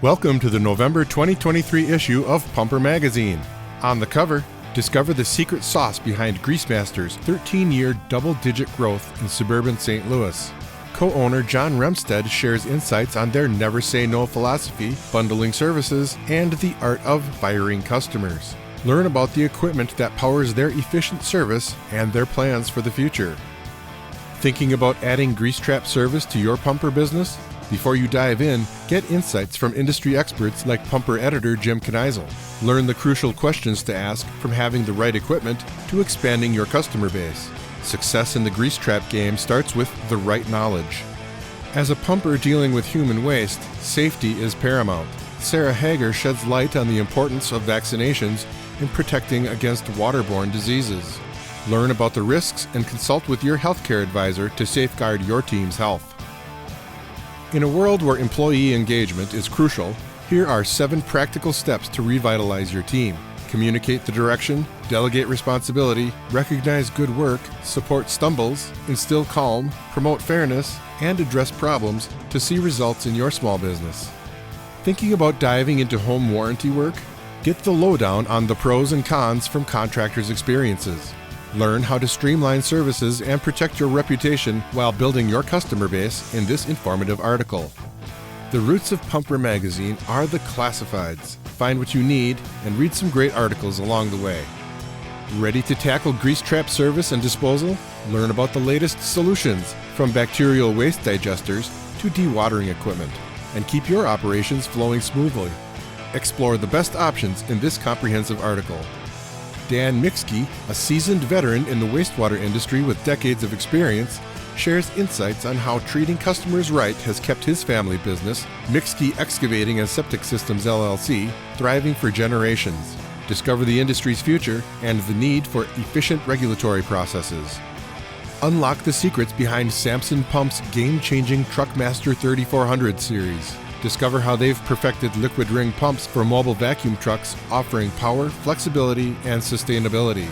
Welcome to the November 2023 issue of Pumper Magazine. On the cover, discover the secret sauce behind Greasemaster's 13-year double-digit growth in suburban St. Louis. Co-owner John Remstead shares insights on their never say no philosophy, bundling services, and the art of firing customers. Learn about the equipment that powers their efficient service and their plans for the future. Thinking about adding grease trap service to your pumper business? Before you dive in, get insights from industry experts like pumper editor Jim Kneisel. Learn the crucial questions to ask from having the right equipment to expanding your customer base. Success in the grease trap game starts with the right knowledge. As a pumper dealing with human waste, safety is paramount. Sarah Hager sheds light on the importance of vaccinations in protecting against waterborne diseases. Learn about the risks and consult with your healthcare advisor to safeguard your team's health. In a world where employee engagement is crucial, here are 7 practical steps to revitalize your team. Communicate the direction, delegate responsibility, recognize good work, support stumbles, instill calm, promote fairness, and address problems to see results in your small business. Thinking about diving into home warranty work? Get the lowdown on the pros and cons from contractors' experiences. Learn how to streamline services and protect your reputation while building your customer base in this informative article. The roots of Pumper Magazine are the classifieds. Find what you need and read some great articles along the way. Ready to tackle grease trap service and disposal? Learn about the latest solutions, from bacterial waste digesters to dewatering equipment, and keep your operations flowing smoothly. Explore the best options in this comprehensive article. Dan Mickske, a seasoned veteran in the wastewater industry with decades of experience, shares insights on how treating customers right has kept his family business, Mickske Excavating and Septic Systems LLC, thriving for generations. Discover the industry's future and the need for efficient regulatory processes. Unlock the secrets behind Samson Pump's game-changing Truckmaster 3400 series. Discover how they've perfected liquid ring pumps for mobile vacuum trucks, offering power, flexibility, and sustainability.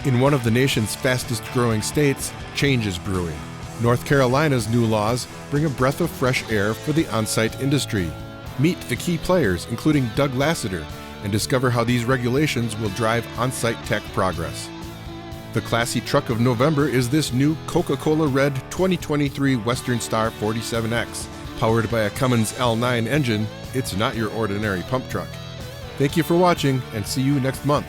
In one of the nation's fastest-growing states, change is brewing. North Carolina's new laws bring a breath of fresh air for the on-site industry. Meet the key players, including Doug Lassiter, and discover how these regulations will drive on-site tech progress. The classy truck of November is this new Coca-Cola Red 2023 Western Star 47X. Powered by a Cummins L9 engine, it's not your ordinary pump truck. Thank you for watching, and see you next month.